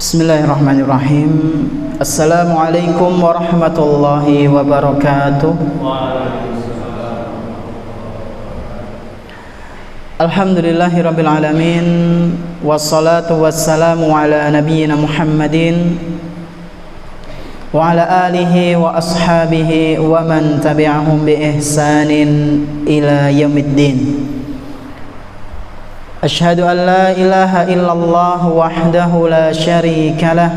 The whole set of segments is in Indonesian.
Bismillahirrahmanirrahim. Assalamualaikum warahmatullahi wabarakatuh. Alhamdulillahirabbil alamin, wassalatu wassalamu ala nabiyyina Muhammadin wa ala alihi wa ashabihi wa man tabi'ahum bi ihsanin ila yaumiddin. Asyhadu an la ilaha illallah wahdahu la syarika lah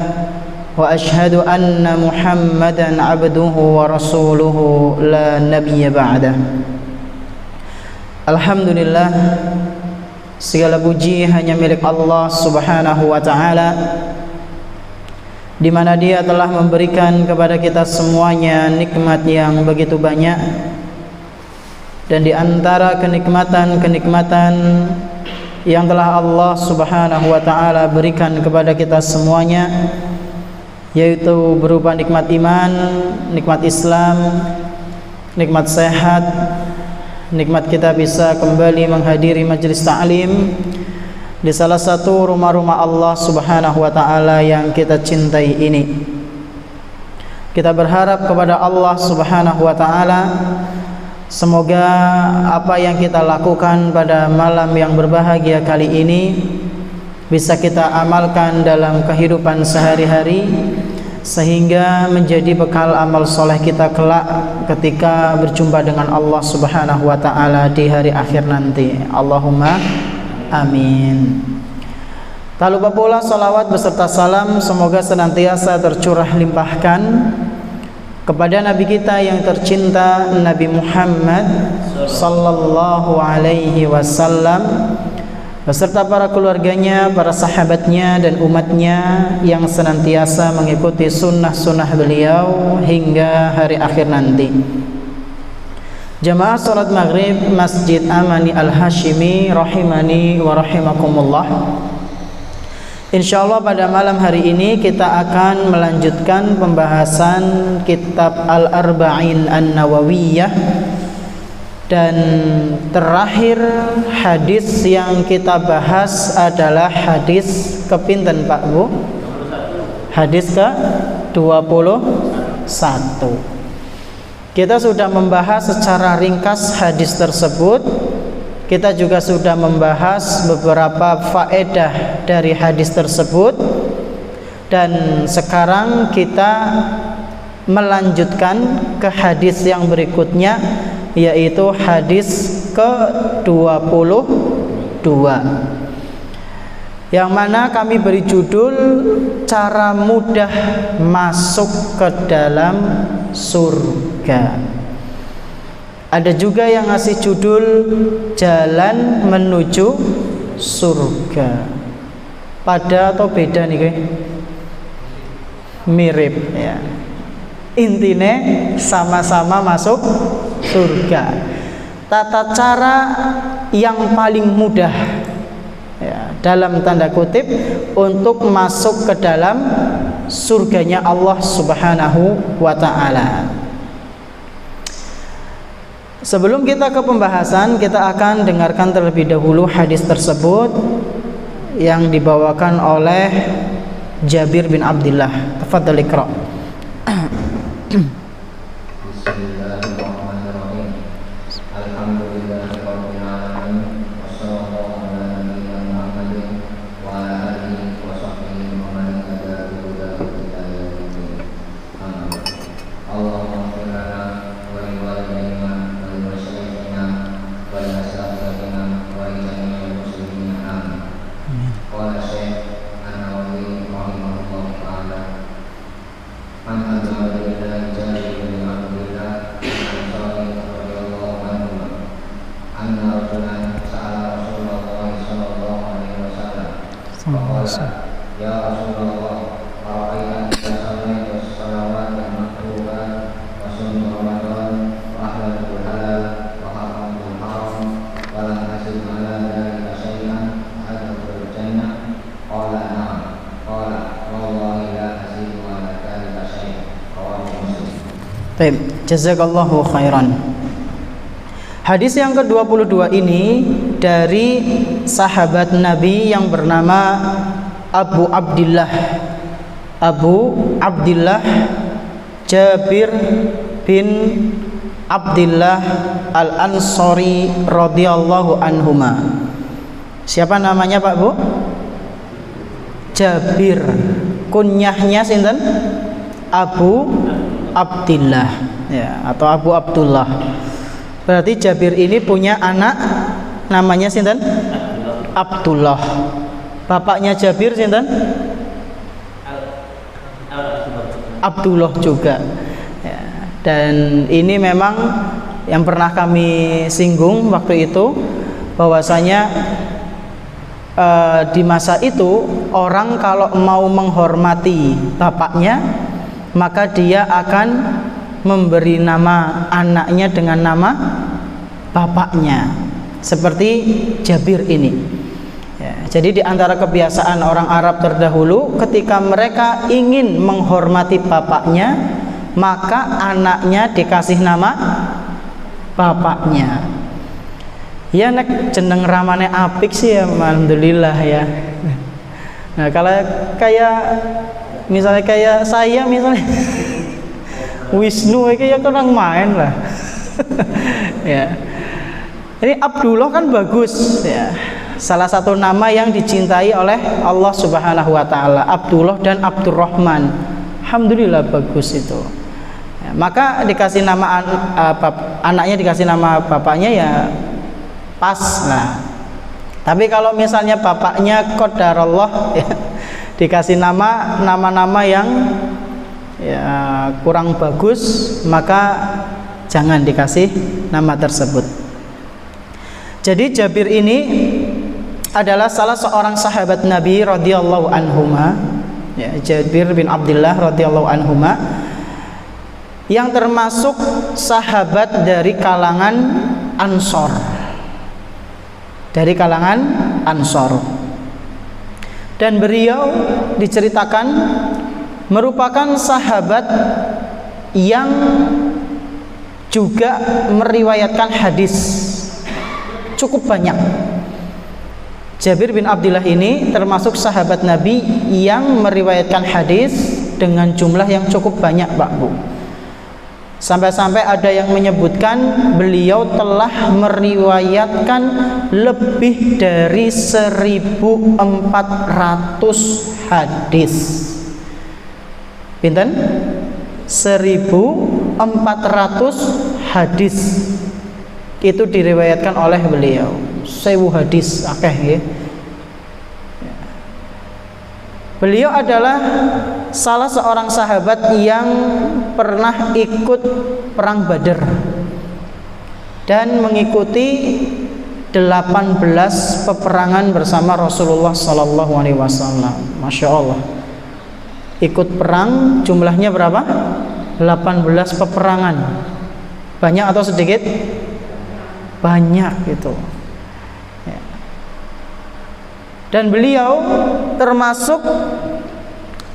wa asyhadu anna Muhammadan abduhu wa rasuluhu la nabiyya ba'dah. Alhamdulillah, segala puji hanya milik Allah Subhanahu wa taala, di mana Dia telah memberikan kepada kita semuanya nikmat yang begitu banyak, dan di antara kenikmatan-kenikmatan yang telah Allah Subhanahu wa taala berikan kepada kita semuanya, yaitu berupa nikmat iman, nikmat Islam, nikmat sehat, nikmat kita bisa kembali menghadiri majelis ta'lim di salah satu rumah-rumah Allah Subhanahu wa taala yang kita cintai ini. Kita berharap kepada Allah Subhanahu wa taala, semoga apa yang kita lakukan pada malam yang berbahagia kali ini bisa kita amalkan dalam kehidupan sehari-hari, sehingga menjadi bekal amal soleh kita kelak ketika berjumpa dengan Allah Subhanahu wa ta'ala di hari akhir nanti. Allahumma amin. Tak lupa pula salawat beserta salam semoga senantiasa tercurah limpahkan kepada Nabi kita yang tercinta, Nabi Muhammad sallallahu alaihi wasallam, beserta para keluarganya, para sahabatnya dan umatnya yang senantiasa mengikuti sunnah-sunnah beliau hingga hari akhir nanti. Jamaah salat maghrib Masjid Amani Al-Hashimi rahimani wa rahimakumullah. InsyaAllah pada malam hari ini kita akan melanjutkan pembahasan kitab Al-Arba'in An-Nawawiyah, dan terakhir hadis yang kita bahas adalah hadis kepinten Pak Bu? Hadis ke 21. Kita sudah membahas secara ringkas hadis tersebut. Kita juga sudah membahas beberapa faedah dari hadis tersebut, dan sekarang kita melanjutkan ke hadis yang berikutnya, yaitu hadis ke-22, yang mana kami beri judul cara mudah masuk ke dalam surga. Ada juga yang ngasih judul jalan menuju surga. Pada atau beda nih guys? Mirip ya. Intinya sama-sama masuk surga. Tata cara yang paling mudah ya, dalam tanda kutip, untuk masuk ke dalam surganya Allah Subhanahu wa ta'ala. Sebelum kita ke pembahasan, kita akan dengarkan terlebih dahulu hadis tersebut yang dibawakan oleh Jabir bin Abdullah. Tafadhal iqra. Bismillahirrahmanirrahim. Alhamdulillahirabbil alamin, wassallallahu ala nabiyyina Muhammadin wa ala alihi wa sahbihi wa man ittaba bihudahu ila yaumil din. Allahumma ighfir lana wa li walidayna wa li masyayikhina wa li ashabatina wa li jami'il muslimin. Amin. Qala Syekh An-Nawawi rahimahullah ta'ala, an Abdullah bin Abdullah radhiyallahu anhu anna rajulan sa'ala Rasulullah sallallahu alaihi wasallam faqala ya Rasulullah ara'aita idza shallaitu as-salawat al-maktubat wa sumtu Ramadan wa ahlaltu halal wa haramtu haram wa lam asib ala dhalika syai'an adkhulul jannah. Qala na'am. Qala wallahi la asib ala dhalika syai'an. Rawahu Muslim. Baik, jazakallahu khairan. Hadis yang ke-22 ini dari sahabat Nabi yang bernama Abu Abdillah Abu Abdillah Jabir bin Abdillah Al-Ansari radhiyallahu anhuma. Siapa namanya Pak Bu? Jabir. Kunyahnya sinten? Abu Abdillah ya, atau Abu Abdullah. Berarti Jabir ini punya anak namanya sinten? Abdullah. Bapaknya Jabir sinten? Abdullah juga ya. Dan ini memang yang pernah kami singgung waktu itu, bahwasanya di masa itu orang kalau mau menghormati bapaknya, maka dia akan memberi nama anaknya dengan nama bapaknya, seperti Jabir ini ya. Jadi di antara kebiasaan orang Arab terdahulu, ketika mereka ingin menghormati bapaknya, maka anaknya dikasih nama bapaknya. Ya nek jeneng ramane apik sih ya, alhamdulillah ya. Nah kalau kayak misalnya kayak saya misalnya Wisnu itu ya kurang main lah. Ya. Ini Abdullah kan bagus ya. Salah satu nama yang dicintai oleh Allah Subhanahu wa taala, Abdullah dan Abdurrahman. Alhamdulillah bagus itu. Ya, maka dikasih nama anaknya dikasih nama bapaknya ya pas lah. Tapi kalau misalnya bapaknya qadarullah ya, dikasih nama-nama yang ya kurang bagus, maka jangan dikasih nama tersebut. Jadi Jabir ini adalah salah seorang sahabat Nabi radhiyallahu anhuma ya, Jabir bin Abdullah radhiyallahu anhuma, yang termasuk sahabat dari kalangan Ansor. Dari kalangan Ansor. Dan beliau diceritakan merupakan sahabat yang juga meriwayatkan hadis cukup banyak. Jabir bin Abdullah ini termasuk sahabat Nabi yang meriwayatkan hadis dengan jumlah yang cukup banyak, Pak Bu. Sampai-sampai ada yang menyebutkan beliau telah meriwayatkan lebih dari 1.400 hadis. Pinten? 1.400 hadis itu diriwayatkan oleh beliau. 1000 hadis akeh ya. Beliau adalah salah seorang sahabat yang pernah ikut perang Badar dan mengikuti 18 peperangan bersama Rasulullah sallallahu alaihi wasallam. Masya Allah. Ikut perang jumlahnya berapa? 18 peperangan. Banyak atau sedikit? Banyak gitu. Dan beliau termasuk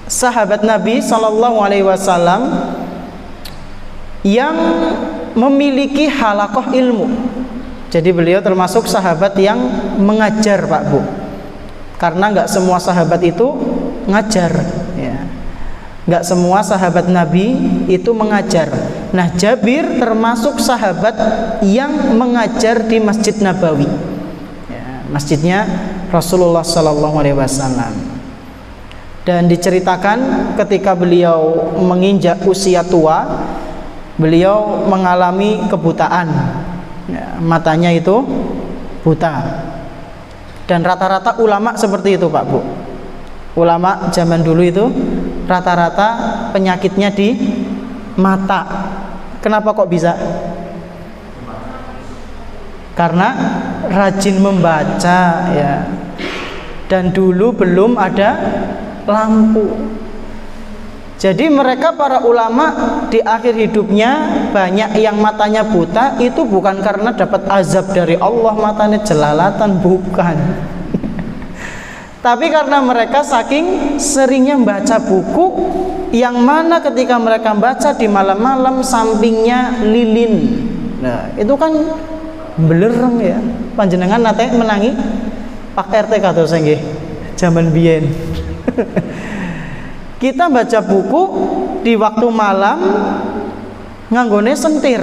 sahabat Nabi sallallahu alaihi wasallam yang memiliki halaqah ilmu. Jadi beliau termasuk sahabat yang mengajar, Pak Bu. Karena nggak semua sahabat itu ngajar, ya. Nggak semua sahabat Nabi itu mengajar. Nah, Jabir termasuk sahabat yang mengajar di Masjid Nabawi, ya, masjidnya Rasulullah sallallahu alaihi wasallam. Dan diceritakan ketika beliau menginjak usia tua, beliau mengalami kebutaan, ya, matanya itu buta. Dan rata-rata ulama seperti itu, Pak Bu. Ulama zaman dulu itu rata-rata penyakitnya di mata. Kenapa kok bisa? Karena rajin membaca, ya. Dan dulu belum ada lampu. Jadi mereka para ulama di akhir hidupnya banyak yang matanya buta, itu bukan karena dapat azab dari Allah matanya jelalatan, bukan. Tapi karena mereka saking seringnya membaca buku, yang mana ketika mereka baca di malam-malam sampingnya lilin. Nah, itu kan belereng ya. Panjenengan nate menangi Pak RT kados nggih jaman biyen. Kita baca buku di waktu malam nganggone sentir.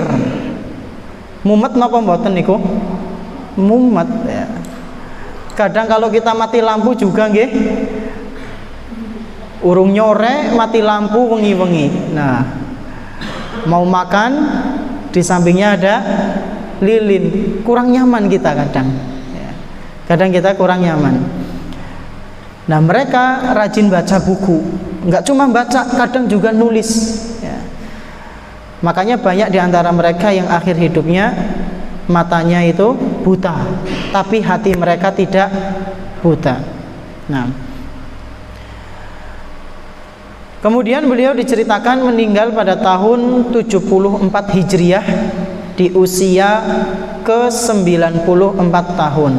Mumet napa mboten niku? Mumet ya. Kadang kalau kita mati lampu juga nggih. Urung nyore mati lampu wengi-wengi. Nah, mau makan di sampingnya ada lilin, kurang nyaman kita kadang ya. Kadang kita kurang nyaman. Nah, mereka rajin baca buku, nggak cuma baca, kadang juga nulis ya. Makanya banyak di antara mereka yang akhir hidupnya matanya itu buta, tapi hati mereka tidak buta. Nah, kemudian beliau diceritakan meninggal pada tahun 74 Hijriah di usia ke-94 tahun.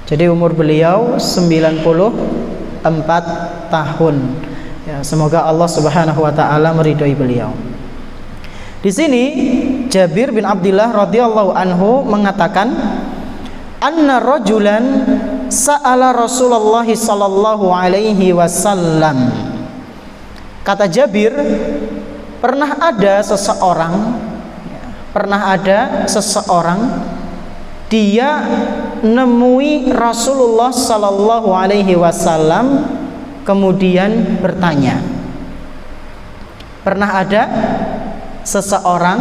Jadi umur beliau 94 tahun. Ya, semoga Allah Subhanahu wa taala meridhai beliau. Di sini Jabir bin Abdullah radhiyallahu anhu mengatakan, anna rajulan sa'ala Rasulullah sallallahu alaihi wasallam. Kata Jabir, pernah ada seseorang dia nemui Rasulullah sallallahu alaihi wasallam kemudian bertanya. Pernah ada seseorang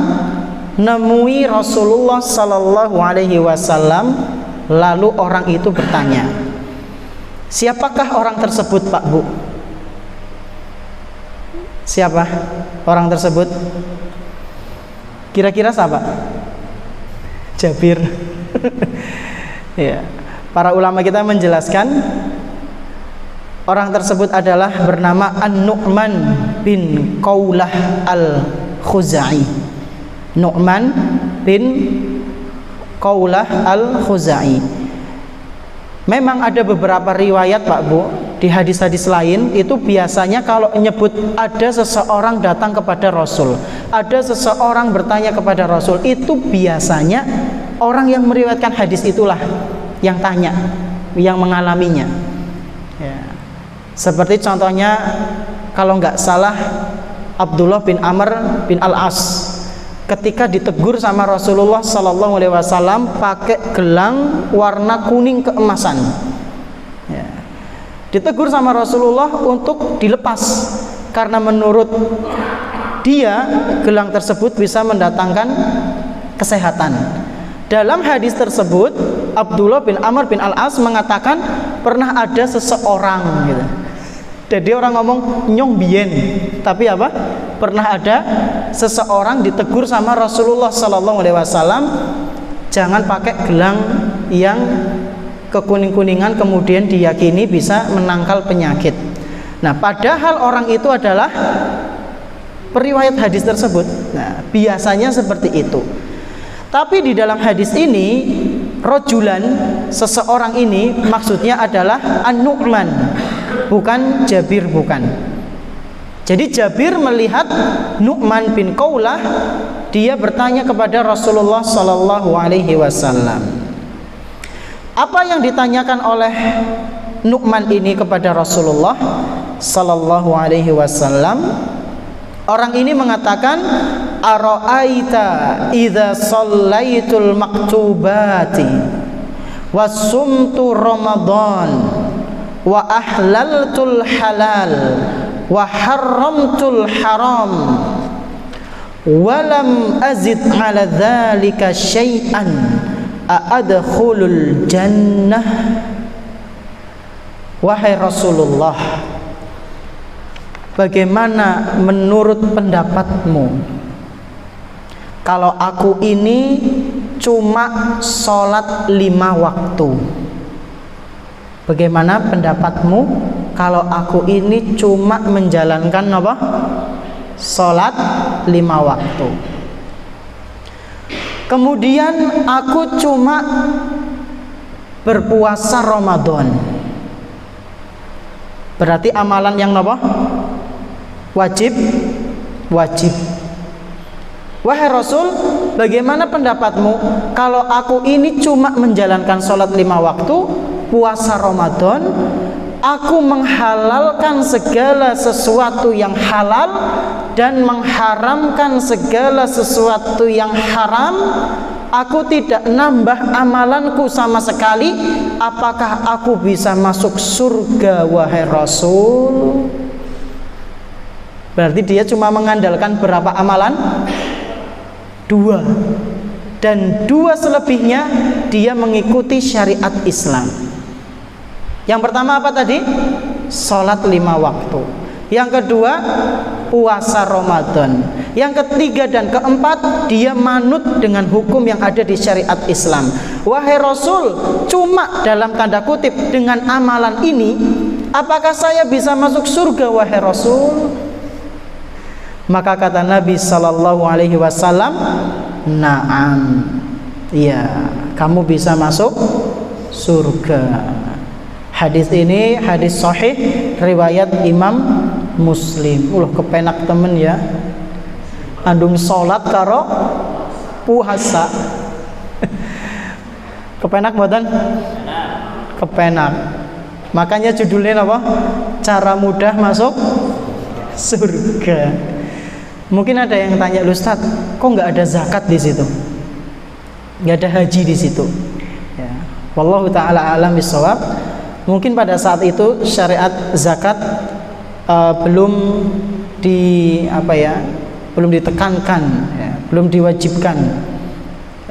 nemui Rasulullah sallallahu alaihi wasallam, lalu orang itu bertanya. Siapakah orang tersebut, Pak Bu? Siapa orang tersebut? Kira-kira siapa? Jabir. Ya. Para ulama kita menjelaskan orang tersebut adalah bernama An-Nu'man bin Qaulah Al-Khuzai. Nu'man bin Qaulah Al-Khuzai. Memang ada beberapa riwayat, Pak Bu, di hadis-hadis lain itu biasanya kalau menyebut ada seseorang datang kepada Rasul, ada seseorang bertanya kepada Rasul, itu biasanya orang yang meriwayatkan hadis itulah yang tanya, yang mengalaminya ya. Seperti contohnya kalau nggak salah Abdullah bin Amr bin Al-As ketika ditegur sama Rasulullah sallallahu alaihi wasallam pakai gelang warna kuning keemasan ya. Ditegur sama Rasulullah untuk dilepas karena menurut dia gelang tersebut bisa mendatangkan kesehatan. Dalam hadis tersebut Abdullah bin Amr bin Al-As mengatakan pernah ada seseorang gitu. Jadi orang ngomong nyong bien, tapi apa? Pernah ada seseorang ditegur sama Rasulullah sallallahu alaihi wasallam, jangan pakai gelang yang kekuning-kuningan kemudian diyakini bisa menangkal penyakit. Nah, padahal orang itu adalah periwayat hadis tersebut. Nah, biasanya seperti itu. Tapi di dalam hadis ini rojulan, seseorang ini maksudnya adalah An-Nu'man, bukan Jabir, bukan. Jadi Jabir melihat Nu'man bin Qaulah, dia bertanya kepada Rasulullah sallallahu alaihi wasallam. Apa yang ditanyakan oleh Nu'man ini kepada Rasulullah sallallahu alaihi wasallam? Orang ini mengatakan, ara'aita idza shallaitul maktubati wasumtu ramadan wa ahlaltul halal wa haramtul haram wa lam azid ala dzalika syai'an a'adkhulul jannah. Wahai Rasulullah, bagaimana menurut pendapatmu kalau aku ini cuma sholat 5 waktu? Bagaimana pendapatmu kalau aku ini cuma menjalankan apa? Sholat 5 waktu. Kemudian aku cuma berpuasa Ramadan. Berarti amalan yang apa? Wajib. Wahai Rasul, bagaimana pendapatmu kalau aku ini cuma menjalankan sholat 5 waktu, puasa Ramadan, Aku menghalalkan segala sesuatu yang halal dan mengharamkan segala sesuatu yang haram. Aku tidak nambah amalanku sama sekali. Apakah aku bisa masuk surga, wahai Rasul? Berarti dia cuma mengandalkan berapa amalan? 2. Dan 2 selebihnya dia mengikuti syariat Islam. Yang pertama apa tadi? Sholat 5 waktu. Yang kedua, puasa Ramadan. Yang ketiga dan keempat, dia manut dengan hukum yang ada di syariat Islam. Wahai Rasul, cuma dalam tanda kutip dengan amalan ini, apakah saya bisa masuk surga, wahai Rasul? Maka kata Nabi sallallahu alaihi wasallam, "Na'am." Iya, kamu bisa masuk surga. Hadis ini hadis sahih riwayat Imam Muslim. Kepenak temen ya. Andung salat karo puasa. Kepenak mboten? Kepenak. Makanya judulnya apa? Cara mudah masuk surga. Mungkin ada yang tanya, Ustaz, kok nggak ada zakat di situ? Nggak ada haji di situ? Ya. Wallahu taala alam bisawab. Mungkin pada saat itu syariat zakat belum belum ditekankan, ya, belum diwajibkan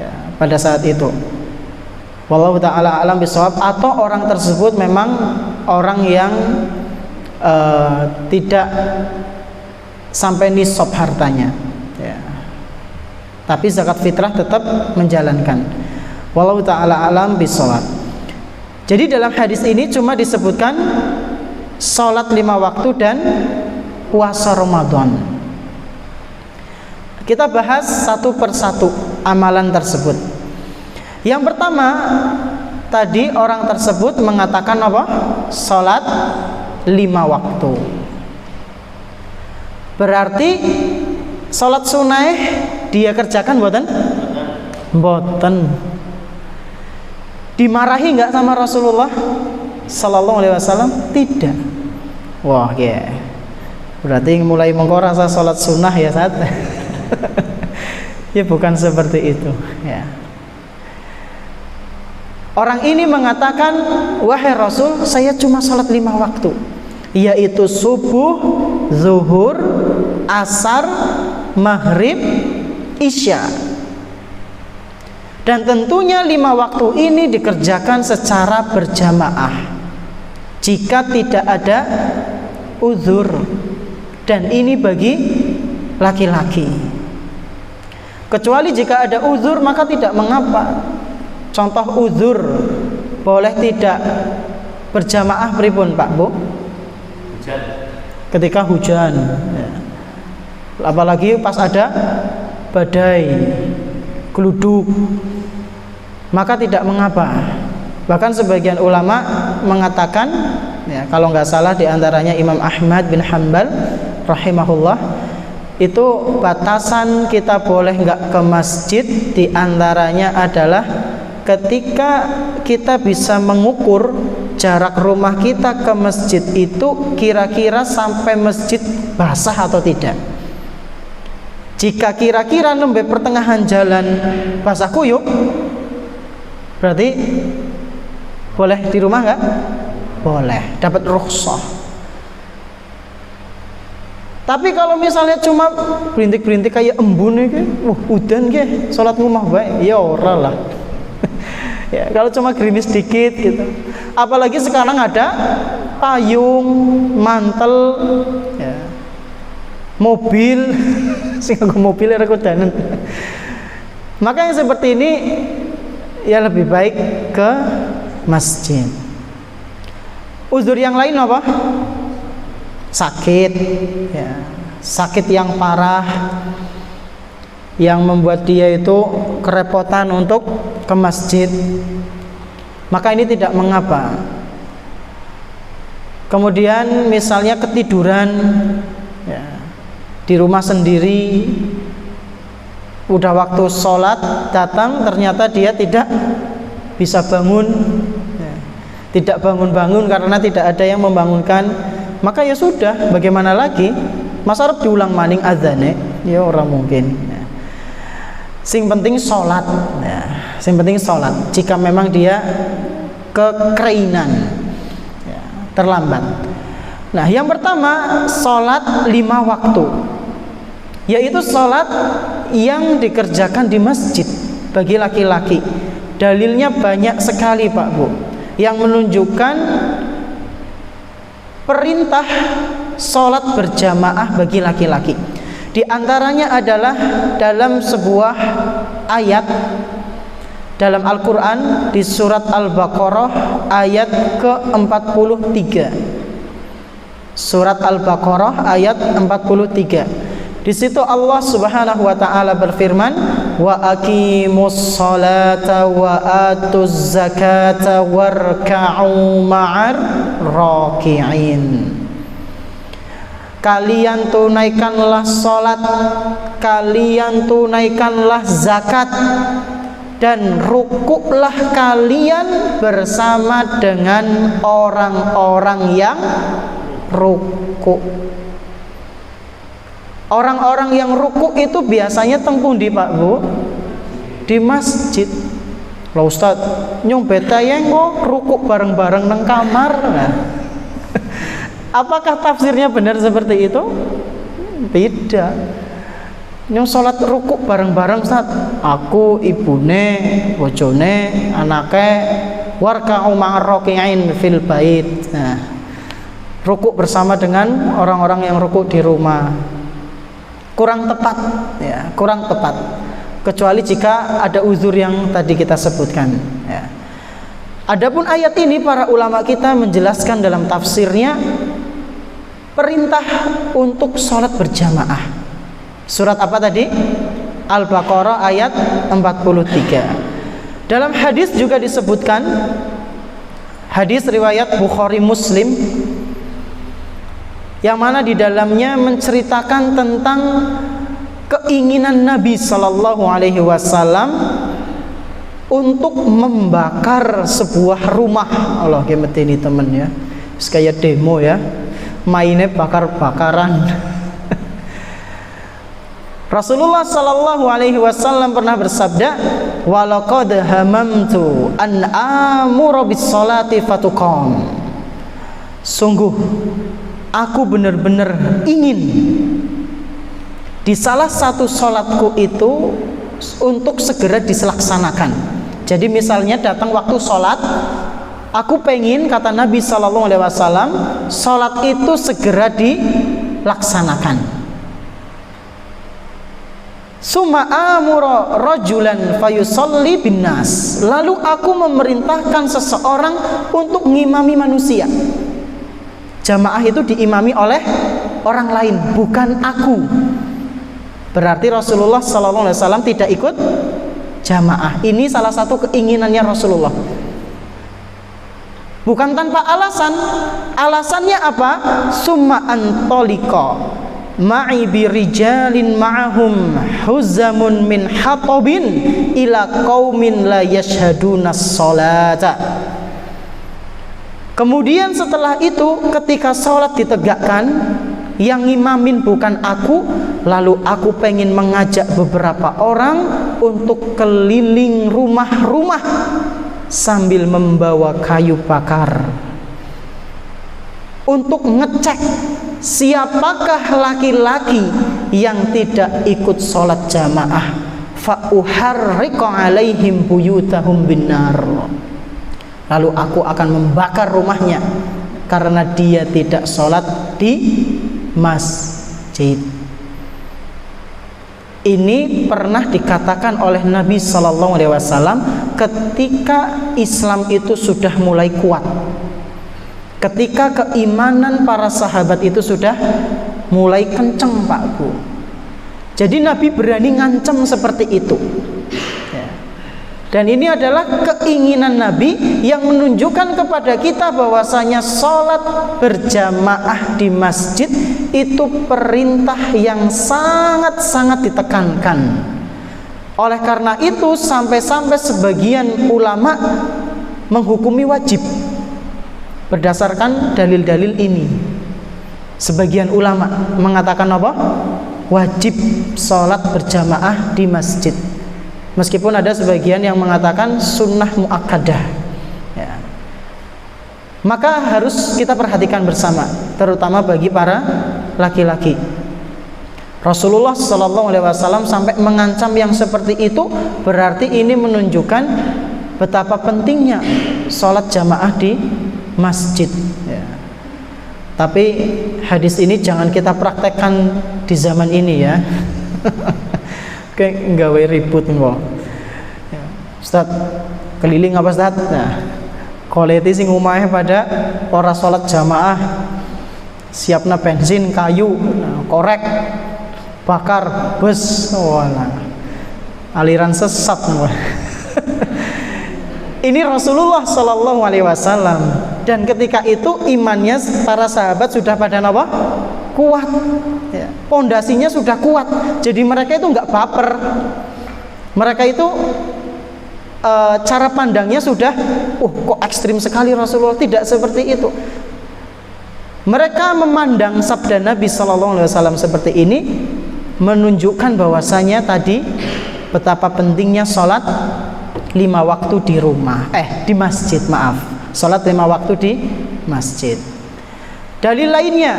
ya, pada saat itu. Wallahu taala alam bisawab. Atau orang tersebut memang orang yang tidak sampai nisab hartanya, ya. Tapi zakat fitrah tetap menjalankan. Wallahu taala alam bisawab. Jadi dalam hadis ini cuma disebutkan sholat 5 waktu dan puasa Ramadan. Kita bahas satu persatu amalan tersebut. Yang pertama, tadi orang tersebut mengatakan apa? Sholat 5 waktu. Berarti sholat sunnah dia kerjakan mboten? Mboten. Dimarahi nggak sama Rasulullah Sallallahu Alaihi Wasallam? Tidak. Wah, ya. Berarti mulai mengkorasa sholat sunnah ya saat. Ya bukan seperti itu. Ya. Orang ini mengatakan, wahai Rasul, saya cuma sholat 5 waktu, yaitu subuh, zuhur, asar, maghrib, isya. Dan tentunya 5 waktu ini dikerjakan secara berjamaah jika tidak ada uzur, dan ini bagi laki-laki. Kecuali jika ada uzur maka tidak mengapa. Contoh uzur, boleh tidak berjamaah pripun Pak Bu? Hujan. Ketika hujan ya. Apalagi pas ada badai, geluduk, maka tidak mengapa. Bahkan sebagian ulama mengatakan, ya, kalau nggak salah diantaranya Imam Ahmad bin Hanbal rahimahullah, itu batasan kita boleh nggak ke masjid diantaranya adalah ketika kita bisa mengukur jarak rumah kita ke masjid itu kira-kira sampai masjid basah atau tidak. Jika kira-kira nembe pertengahan jalan basah kuyup, berarti boleh di rumah nggak? Boleh, dapat rukhsah. Tapi kalau misalnya cuma berintik-berintik kayak embun iki, udan ke, salat rumah baik, ya ora lah. Ya, kalau cuma gerimis dikit gitu. Apalagi sekarang ada payung, mantel, ya, mobil, sehingga mobil era kudanan. Maka yang seperti ini ya lebih baik ke masjid. Uzur yang lain apa? Sakit, ya, sakit yang parah yang membuat dia itu kerepotan untuk ke masjid, maka ini tidak mengapa. Kemudian misalnya ketiduran, ya, di rumah sendiri, udah waktu sholat datang ternyata dia tidak bisa bangun, ya. tidak bangun-bangun karena tidak ada yang membangunkan, maka ya sudah, bagaimana lagi? Masa arep diulang maning adzane? Ya orang mungkin. Sing penting sholat. Sing penting sholat. Jika memang dia kekereinan, terlambat. Nah, yang pertama sholat 5 waktu, yaitu sholat yang dikerjakan di masjid bagi laki-laki. Dalilnya banyak sekali Pak Bu, yang menunjukkan perintah sholat berjamaah bagi laki-laki. Di antaranya adalah dalam sebuah ayat dalam Al-Quran di surat Al-Baqarah ayat ke-43. Surat Al-Baqarah ayat 43. Di situ Allah Subhanahu wa taala berfirman, "Wa aqimus salata wa atuz zakata warka'u ma'ar raki'in." Kalian tunaikanlah salat, kalian tunaikanlah zakat, dan rukuklah kalian bersama dengan orang-orang yang rukuk. Orang-orang yang rukuk itu biasanya tengkung di Pak Bu, di masjid. Lah Ustaz, nyong betayeng kok rukuk bareng-bareng nang kamar. Nah, apakah tafsirnya benar seperti itu? Beda. Nyong salat rukuk bareng-bareng Ustaz. Aku, ibune, bojone, anake, warka'u ma'ar raki'in fil bait. Nah, rukuk bersama dengan orang-orang yang rukuk di rumah. Kurang tepat, ya, kurang tepat. Kecuali jika ada uzur yang tadi kita sebutkan, ya. Adapun ayat ini para ulama kita menjelaskan dalam tafsirnya perintah untuk sholat berjamaah. Surat apa tadi? Al-Baqarah ayat 43. Dalam hadis juga disebutkan, hadis riwayat Bukhari Muslim, yang mana di dalamnya menceritakan tentang keinginan Nabi Sallallahu Alaihi Wasallam untuk membakar sebuah rumah. Allah kemeteni temen ya, kayak demo ya, mainnya bakar-bakaran. Rasulullah Sallallahu Alaihi Wasallam pernah bersabda, "Walaqad hamamtu an amura bis salati fatuqam." Sungguh aku benar-benar ingin di salah satu sholatku itu untuk segera dilaksanakan. Jadi misalnya datang waktu sholat, aku pengen, kata Nabi Sallallahu Alaihi Wasallam, sholat itu segera dilaksanakan. Summa amura rajulan fayusalli binnas. Lalu aku memerintahkan seseorang untuk ngimami manusia. Jamaah itu diimami oleh orang lain, bukan aku. Berarti Rasulullah SAW tidak ikut jamaah. Ini salah satu keinginannya Rasulullah. Bukan tanpa alasan. Alasannya apa? Summa antolika ma'i birijalin ma'ahum huzamun min hatabin ila qaumin la yashhaduna sholata. Kemudian setelah itu ketika sholat ditegakkan, yang imamin bukan aku, lalu aku pengen mengajak beberapa orang untuk keliling rumah-rumah sambil membawa kayu bakar untuk ngecek siapakah laki-laki yang tidak ikut sholat jamaah, fa uharriqu alaihim buyutahum binnar. Lalu aku akan membakar rumahnya karena dia tidak sholat di masjid. Ini pernah dikatakan oleh Nabi Sallallahu Alaihi Wasallam ketika Islam itu sudah mulai kuat, ketika keimanan para sahabat itu sudah mulai kenceng Pak Bu. Jadi Nabi berani ngancam seperti itu. Dan ini adalah keinginan Nabi yang menunjukkan kepada kita bahwasanya sholat berjamaah di masjid itu perintah yang sangat-sangat ditekankan. Oleh karena itu sampai-sampai sebagian ulama menghukumi wajib. berdasarkan dalil-dalil ini. Sebagian ulama mengatakan apa? Wajib sholat berjamaah di masjid. Meskipun ada sebagian yang mengatakan sunnah muakkadah. Ya. Maka harus kita perhatikan bersama, terutama bagi para laki-laki. Rasulullah SAW sampai mengancam yang seperti itu, berarti ini menunjukkan betapa pentingnya sholat jamaah di masjid. Ya. Tapi hadis ini jangan kita praktekkan di zaman ini ya. Kayak nggawe ribut kok. Ya. Ustaz, keliling apa Ustaz? Nah, koleti sing omahe pada ora sholat jamaah, siapna bensin, kayu, korek, bakar, bus, walah, aliran sesat. Ini Rasulullah Shallallahu Alaihi Wasallam, dan ketika itu imannya para sahabat sudah pada apa? Kuat, ya. Pondasinya sudah kuat, jadi mereka itu nggak baper, mereka itu cara pandangnya sudah, kok ekstrim sekali Rasulullah. Tidak seperti itu. Mereka memandang sabda Nabi Shallallahu Alaihi Wasallam seperti ini, menunjukkan bahwasanya tadi betapa pentingnya sholat 5 waktu di rumah, di masjid, maaf, sholat 5 waktu di masjid. Dalil lainnya,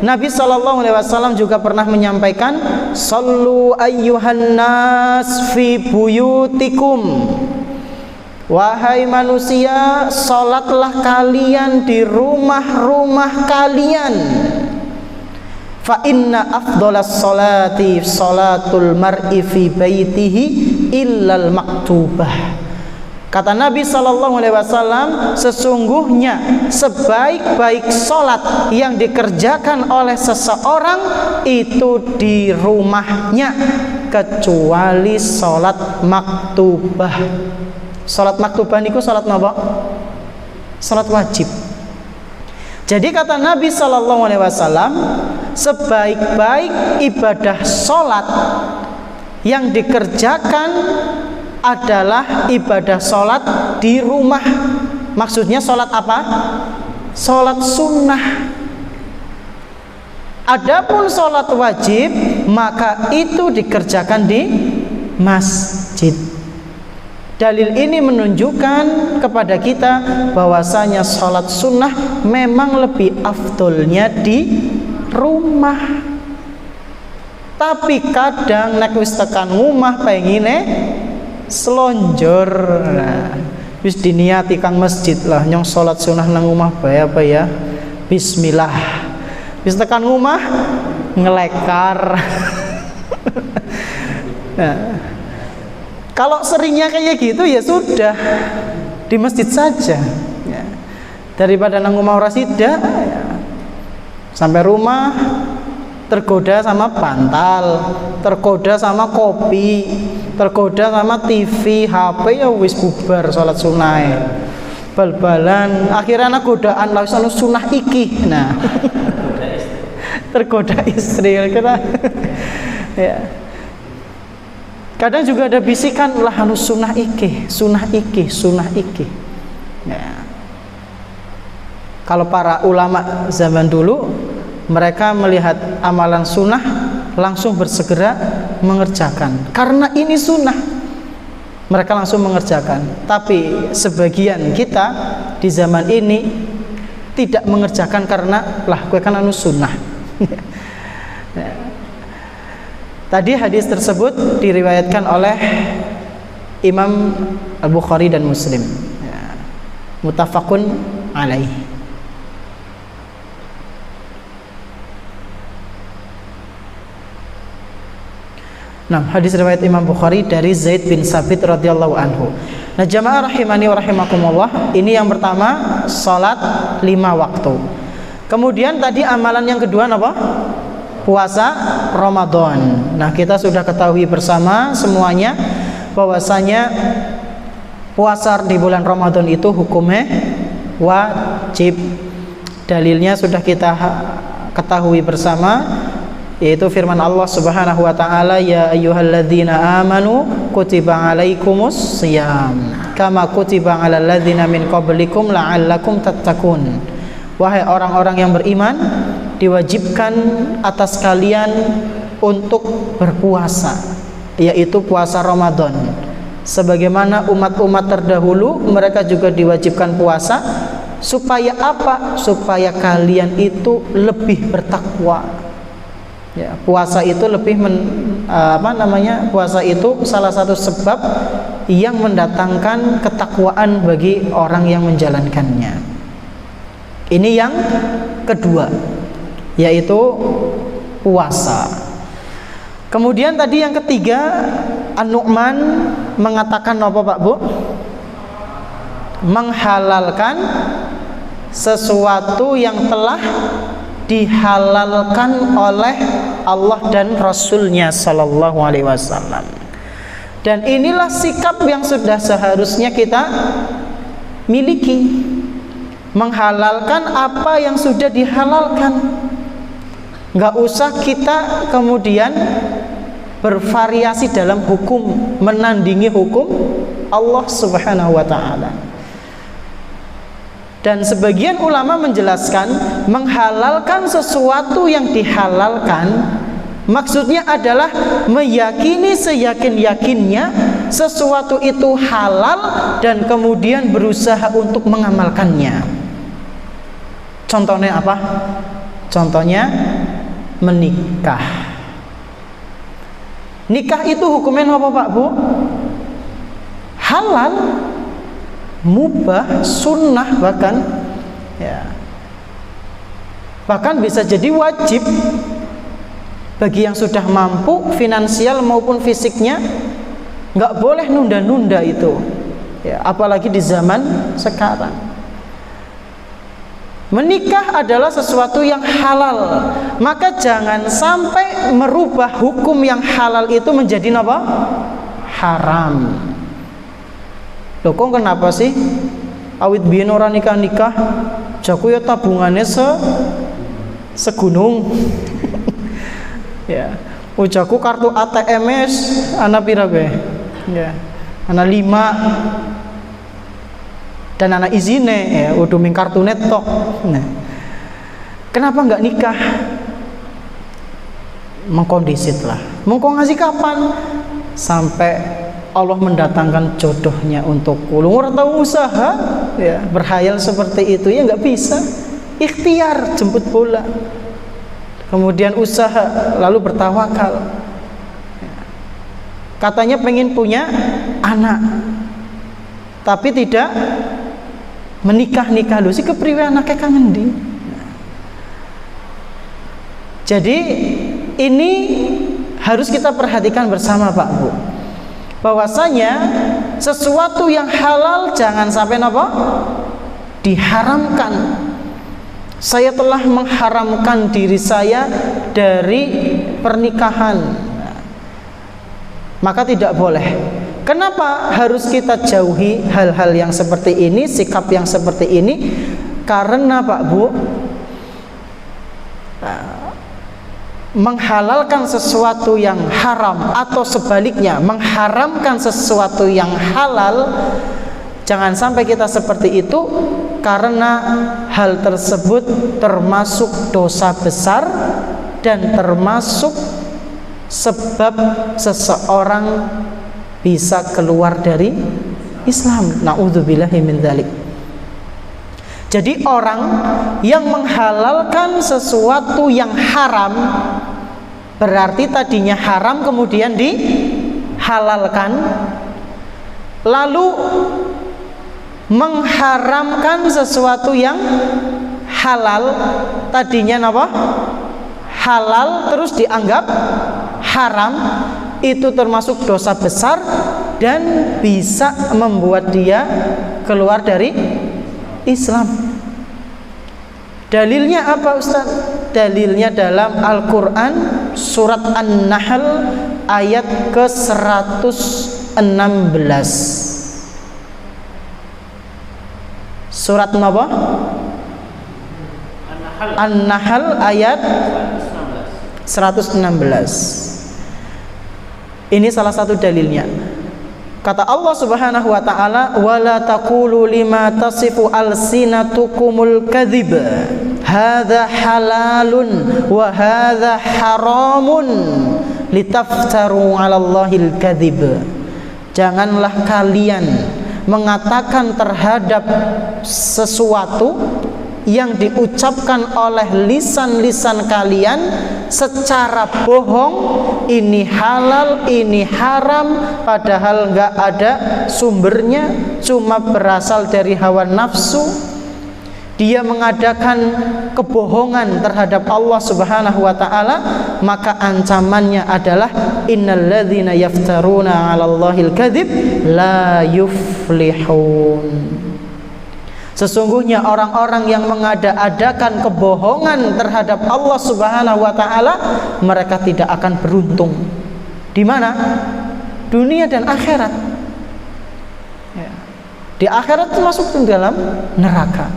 Nabi Shallallahu Alaihi Wasallam juga pernah menyampaikan, "Sallu ayyuhan nas fi buyutikum." Wahai manusia, sholatlah kalian di rumah-rumah kalian. Fa inna afdhalas sholati sholatul mar'i fi baitihi illal maktubah. Kata Nabi SAW, sesungguhnya sebaik-baik sholat yang dikerjakan oleh seseorang itu di rumahnya, kecuali sholat maktubah. Sholat maktubah niku sholat napa? Sholat wajib. Jadi kata Nabi SAW, sebaik-baik ibadah sholat yang dikerjakan adalah ibadah sholat di rumah. Maksudnya sholat apa? Sholat sunnah. Adapun sholat wajib, maka itu dikerjakan di masjid. Dalil ini menunjukkan kepada kita bahwasanya sholat sunnah memang lebih afdolnya di rumah. Tapi kadang nek wis tekan rumah pengine selonjor, wis diniati kang masjid lah nyong sholat sunnah nang rumah bae apa ya, bismillah, wis tekan rumah ngelekar. Nah, kalau seringnya kayak gitu ya sudah di masjid saja ya. Daripada nang rumah ora sida ya. Sampai rumah tergoda sama bantal, tergoda sama kopi, tergoda sama TV, HP, ya wis bubar sholat sunnah. Bal-balan, akhirnya anak godaan lah sunnah iki. Nah, tergoda istri kira. Ya. Kadang juga ada bisikan lah sunnah iki, sunnah iki, sunnah iki. Ya. Kalau para ulama zaman dulu, mereka melihat amalan sunnah langsung bersegera mengerjakan karena ini sunnah, mereka langsung mengerjakan. Tapi sebagian kita di zaman ini tidak mengerjakan karena lah gue kan sunnah. Ya. Tadi hadis tersebut diriwayatkan oleh Imam Al-Bukhari dan Muslim, ya. Muttafaqun alaih. Nah, hadis riwayat Imam Bukhari dari Zaid bin Sabit radhiyallahu anhu. Nah, jamaah rahimani wa rahimakumullah, ini yang pertama salat 5 waktu. Kemudian tadi amalan yang kedua apa? Puasa Ramadan. Nah, kita sudah ketahui bersama semuanya bahwasanya puasa di bulan Ramadan itu hukumnya wajib. Dalilnya sudah kita ketahui bersama, yaitu firman Allah Subhanahu wa taala, ya ayyuhalladzina amanu kutiba alaikumus shiyam kama kutiba alal ladzina min qablikum la'allakum tattaqun. Wahai orang-orang yang beriman, diwajibkan atas kalian untuk berpuasa, yaitu puasa Ramadan. Sebagaimana umat-umat terdahulu, mereka juga diwajibkan puasa. Supaya apa? Supaya kalian itu lebih bertakwa. Ya, puasa itu lebih puasa itu salah satu sebab yang mendatangkan ketakwaan bagi orang yang menjalankannya. Ini yang kedua, yaitu puasa. Kemudian tadi yang ketiga, An-Nu'man mengatakan apa Pak Bu? Menghalalkan sesuatu yang telah dihalalkan oleh Allah dan Rasulnya Sallallahu Alaihi Wasallam. Dan inilah sikap yang sudah seharusnya kita miliki, menghalalkan apa yang sudah dihalalkan. Nggak usah kita kemudian bervariasi dalam hukum, menandingi hukum Allah Subhanahu wa taala. Dan sebagian ulama menjelaskan, menghalalkan sesuatu yang dihalalkan maksudnya adalah meyakini seyakin-yakinnya sesuatu itu halal dan kemudian berusaha untuk mengamalkannya. Contohnya apa? Contohnya menikah. Nikah itu hukumnya apa Pak Bu? Halal, mubah, sunnah bahkan, ya. Bahkan bisa jadi wajib bagi yang sudah mampu finansial maupun fisiknya. Nggak boleh nunda-nunda itu, ya, apalagi di zaman sekarang. Menikah adalah sesuatu yang halal, maka jangan sampai merubah hukum yang halal itu menjadi apa? Haram. Loh kok kenapa sih? Awit biyen ora nikah-nikah, jaku ya tabungannya segunung. Ya, ujaku kartu ATM-es ana pira be? Ya, ana 5. Dan anak izine ya udah ming kartu netok. Nah, kenapa nggak nikah? Mengkondisit lah. Mengko ngasih kapan? Sampai Allah mendatangkan jodohnya untukku. Lu ora tahu usaha, ya berhayal seperti itu ya nggak bisa. Ikhtiar jemput bola. Kemudian usaha, lalu bertawakal. Katanya pengen punya anak, tapi tidak menikah-nikah. Lho si kepriwe anaknya kang ngendi? Jadi ini harus kita perhatikan bersama Pak Bu, bahwasanya sesuatu yang halal jangan sampai apa? Diharamkan. Saya telah mengharamkan diri saya dari pernikahan, maka tidak boleh. Kenapa harus kita jauhi hal-hal yang seperti ini, sikap yang seperti ini? Karena Pak Bu, menghalalkan sesuatu yang haram atau sebaliknya mengharamkan sesuatu yang halal, jangan sampai kita seperti itu, karena hal tersebut termasuk dosa besar dan termasuk sebab seseorang bisa keluar dari Islam. Na'udzubillahi min dzalik. Jadi orang yang menghalalkan sesuatu yang haram, berarti tadinya haram kemudian dihalalkan, lalu mengharamkan sesuatu yang halal, tadinya apa? Halal terus dianggap haram, itu termasuk dosa besar dan bisa membuat dia keluar dari Islam. Dalilnya apa Ustaz? Dalilnya dalam Al-Quran surat An-Nahl ayat ke-116. Surat apa? An-Nahl ayat 116. Ini salah satu dalilnya. Kata Allah Subhanahu wa taala, "Wala taqulu lima tasifu alsinatukumul kadhib, hadza halalun wa hadza haramun litaftaru 'alallahil kadhib." Janganlah kalian mengatakan terhadap sesuatu yang diucapkan oleh lisan-lisan kalian secara bohong, ini halal, ini haram, padahal enggak ada sumbernya, cuma berasal dari hawa nafsu. Dia mengadakan kebohongan terhadap Allah Subhanahu wa taala, maka ancamannya adalah innalladzina yaftaruna 'alallahil kadzib la yuflihun. Sesungguhnya orang-orang yang mengada-adakan kebohongan terhadap Allah Subhanahu wa taala, mereka tidak akan beruntung. Di mana? Dunia dan akhirat. Ya. Di akhirat itu masuk ke dalam neraka.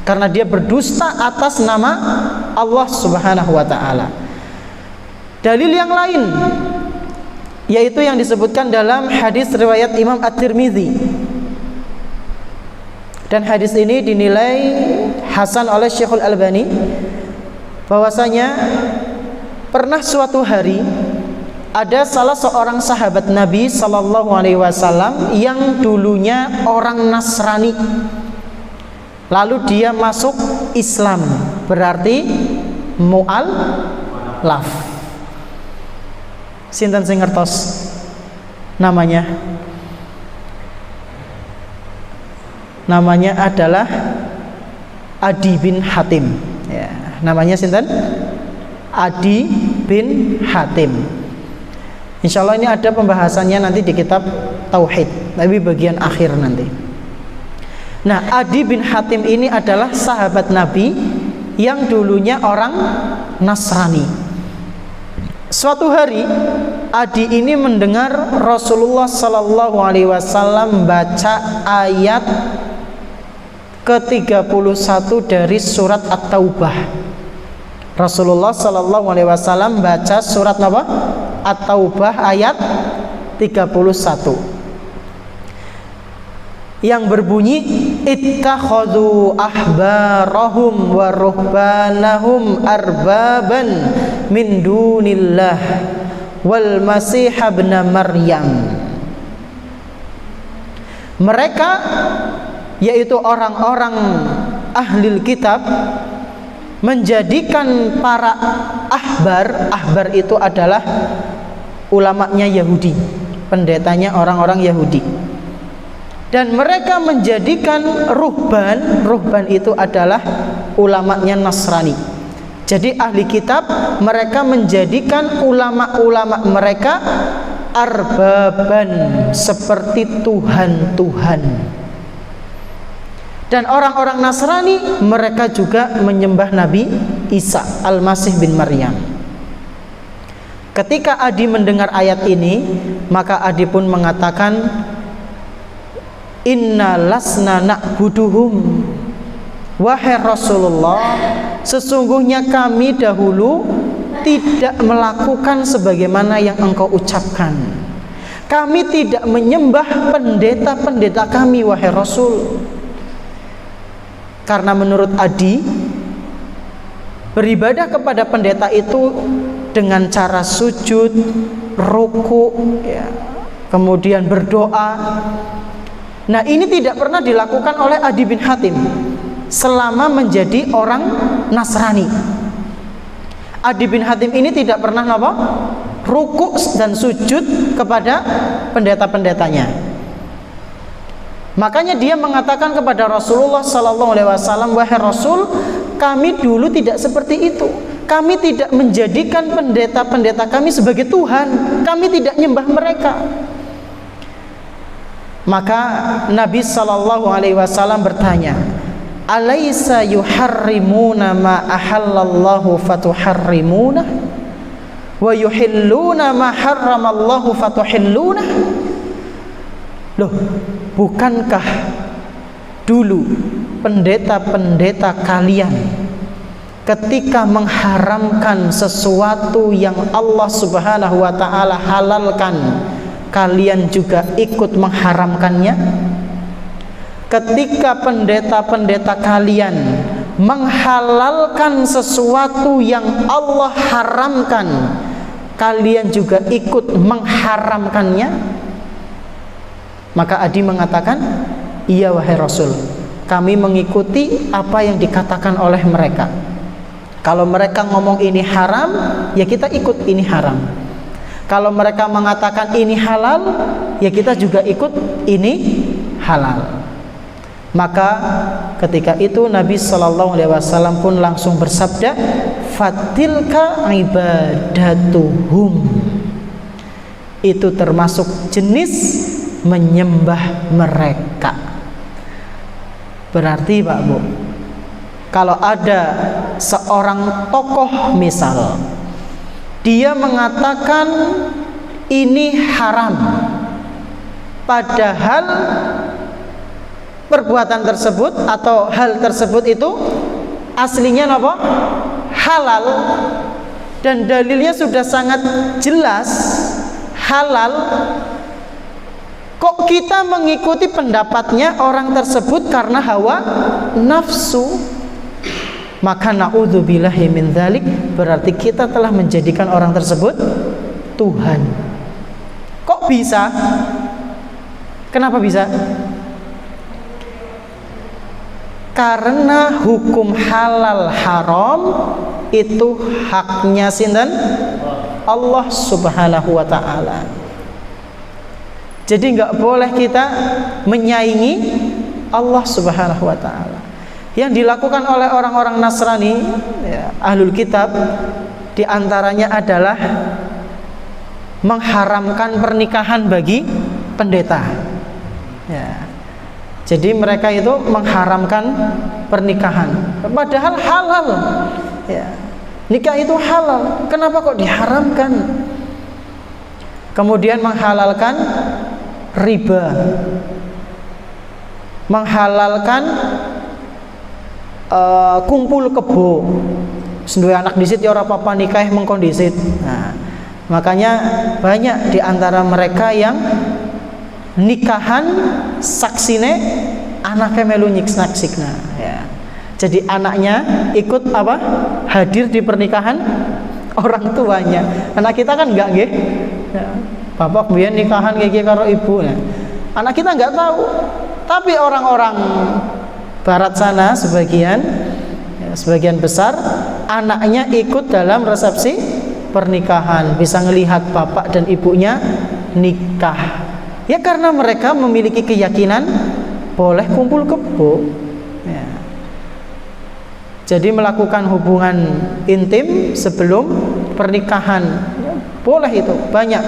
Karena dia berdusta atas nama Allah Subhanahu wa taala. Dalil yang lain yaitu yang disebutkan dalam hadis riwayat Imam At-Tirmidzi. Dan hadis ini dinilai hasan oleh Syekhul Albani, bahwasanya pernah suatu hari ada salah seorang sahabat Nabi sallallahu alaihi wasallam yang dulunya orang Nasrani. Lalu dia masuk Islam, berarti mu'allaf. Sinten sing ngertos namanya? Namanya adalah Adi bin Hatim. Ya, namanya sinten? Adi bin Hatim. Insya Allah ini ada pembahasannya nanti di kitab Tauhid, tapi bagian akhir nanti. Nah, Adi bin Hatim ini adalah sahabat Nabi yang dulunya orang Nasrani. Suatu hari Adi ini mendengar Rasulullah Sallallahu Alaihi Wasallam baca ayat ke-31 dari surat At-Taubah. Rasulullah Sallallahu Alaihi Wasallam baca surat apa? At-Taubah ayat 31 yang berbunyi ittakhadhu ahbarahum wa ruhbanahum arbaban min dunillah wal masih ibn Maryam. Mereka, yaitu orang-orang ahlil kitab, menjadikan para ahbar itu adalah ulamanya Yahudi, pendetanya orang-orang Yahudi. Dan mereka menjadikan ruhban itu adalah ulamanya Nasrani. Jadi ahli kitab, mereka menjadikan ulama-ulama mereka arbaban, seperti Tuhan-Tuhan. Dan orang-orang Nasrani, mereka juga menyembah Nabi Isa Al-Masih bin Maryam. Ketika Adi mendengar ayat ini, maka Adi pun mengatakan, inna lasna na'buduhum. Wahai Rasulullah, sesungguhnya kami dahulu tidak melakukan sebagaimana yang engkau ucapkan. Kami tidak menyembah pendeta-pendeta kami, wahai Rasul. Karena menurut Adi, beribadah kepada pendeta itu dengan cara sujud, ruku, ya, kemudian berdoa. Nah, ini tidak pernah dilakukan oleh Adi bin Hatim selama menjadi orang Nasrani. Adi bin Hatim ini tidak pernah apa? Ruku dan sujud kepada pendeta-pendetanya. Makanya dia mengatakan kepada Rasulullah Sallallahu Alaihi Wasallam, wahai Rasul, kami dulu tidak seperti itu. Kami tidak menjadikan pendeta-pendeta kami sebagai Tuhan. Kami tidak nyembah mereka. Maka Nabi Sallallahu Alaihi Wasallam bertanya, alaysa yuharrimuna ma ahallallahu fatuharrimuna wa yuhilluna ma harramallahu fatuhilluna. Loh, bukankah dulu pendeta-pendeta kalian ketika mengharamkan sesuatu yang Allah Subhanahu wa ta'ala halalkan, kalian juga ikut mengharamkannya? Ketika pendeta-pendeta kalian menghalalkan sesuatu yang Allah haramkan, kalian juga ikut mengharamkannya? Maka Adi mengatakan, iya wahai Rasul, kami mengikuti apa yang dikatakan oleh mereka. Kalau mereka ngomong ini haram, ya kita ikut ini haram. Kalau mereka mengatakan ini halal, ya kita juga ikut ini halal. Maka ketika itu Nabi SAW pun langsung bersabda, fatilka ibadatuhum, itu termasuk jenis menyembah mereka. Berarti Pak Bu, kalau ada seorang tokoh misal, dia mengatakan ini haram, padahal perbuatan tersebut atau hal tersebut itu aslinya apa? Halal, dan dalilnya sudah sangat jelas halal. Kok kita mengikuti pendapatnya orang tersebut karena hawa nafsu? Maka na'udzubillahi min dzalik, berarti kita telah menjadikan orang tersebut Tuhan. Kok bisa? Kenapa bisa? Karena hukum halal haram itu haknya sinten? Allah Subhanahu wa ta'ala. Jadi nggak boleh kita menyaingi Allah Subhanahu wa ta'ala. Yang dilakukan oleh orang-orang Nasrani, ya, Ahlul Kitab, diantaranya adalah mengharamkan pernikahan bagi pendeta. Ya. Jadi mereka itu mengharamkan pernikahan, padahal halal. Ya. Nikah itu halal, kenapa kok diharamkan? Kemudian menghalalkan riba, menghalalkan kumpul kebo, senduwe anak disit ya ora apa-apa nikah mengkondisit. Nah, makanya banyak di antara mereka yang nikahan saksine anaknya melu nyiksna-sikna, ya. Jadi anaknya ikut apa? Hadir di pernikahan orang tuanya. Anak kita kan enggak nggih. Ya. Bapak biyen nikahan kayak karo ibu, ya. Anak kita enggak tahu. Tapi orang-orang barat sana sebagian, ya, sebagian besar anaknya ikut dalam resepsi pernikahan, bisa melihat bapak dan ibunya nikah. Ya karena mereka memiliki keyakinan boleh kumpul kebo. Ya. Jadi melakukan hubungan intim sebelum pernikahan, ya, boleh itu. Banyak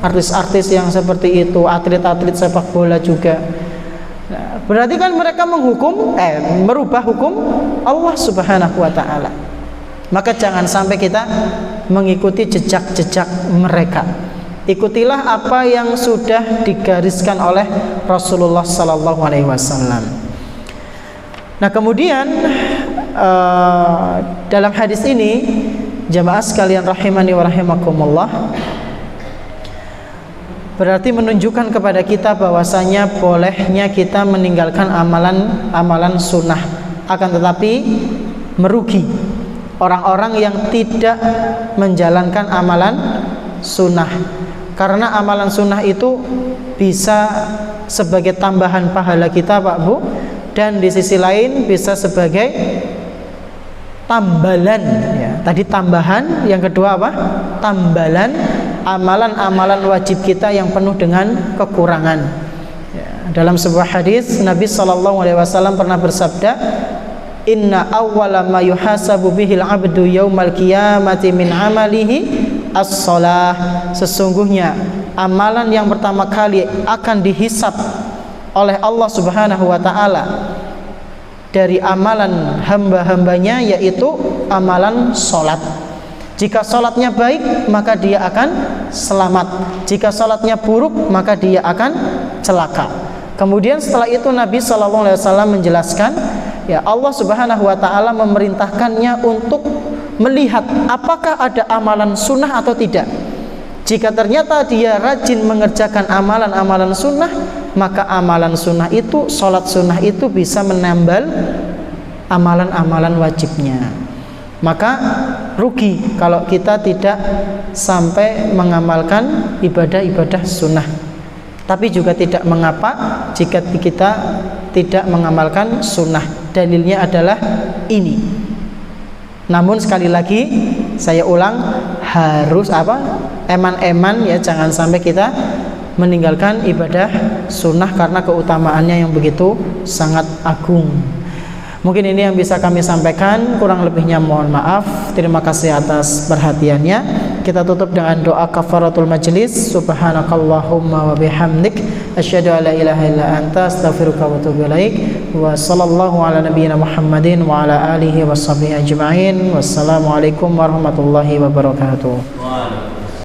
artis-artis yang seperti itu, atlet-atlet sepak bola juga. Nah, berarti kan mereka merubah hukum Allah Subhanahu wa ta'ala. Maka jangan sampai kita mengikuti jejak-jejak mereka. Ikutilah apa yang sudah digariskan oleh Rasulullah sallallahu alaihi wasallam. Nah, kemudian dalam hadis ini, jamaah sekalian rahimani wa rahimakumullah, berarti menunjukkan kepada kita bahwasanya bolehnya kita meninggalkan amalan sunnah, akan tetapi merugi orang-orang yang tidak menjalankan amalan sunnah. Karena amalan sunnah itu bisa sebagai tambahan pahala kita Pak Bu, dan di sisi lain bisa sebagai tambalan, ya. Tadi tambahan, yang kedua apa? Tambalan amalan-amalan wajib kita yang penuh dengan kekurangan. Ya, dalam sebuah hadis Nabi SAW pernah bersabda, Inna awwala ma yuhasabu bihil abdu yaumal qiyamati min amalihi as-shalah. Sesungguhnya amalan yang pertama kali akan dihisab oleh Allah Subhanahu wa ta'ala dari amalan hamba-hambanya, yaitu amalan sholat. Jika sholatnya baik, maka dia akan selamat. Jika sholatnya buruk, maka dia akan celaka. Kemudian setelah itu Nabi SAW menjelaskan, ya Allah Subhanahu wa taala memerintahkannya untuk melihat apakah ada amalan sunnah atau tidak. Jika ternyata dia rajin mengerjakan amalan-amalan sunnah, maka amalan sunnah itu, sholat sunnah itu bisa menambal amalan-amalan wajibnya. Maka rugi kalau kita tidak sampai mengamalkan ibadah-ibadah sunnah. Tapi juga tidak mengapa jika kita tidak mengamalkan sunnah. Dalilnya adalah ini. Namun sekali lagi saya ulang, harus eman-eman ya, jangan sampai kita meninggalkan ibadah sunnah karena keutamaannya yang begitu sangat agung. Mungkin ini yang bisa kami sampaikan, kurang lebihnya mohon maaf. Terima kasih atas perhatiannya. Kita tutup dengan doa kafaratul majlis. Subhanakallahumma wa bihamdik, asyhadu an la ilaha illa anta, astaghfiruka wa atubu ilaik. Wa sallallahu ala nabiyyina Muhammadin wa ala alihi washabihi ajma'in. Wassalamualaikum warahmatullahi wabarakatuh.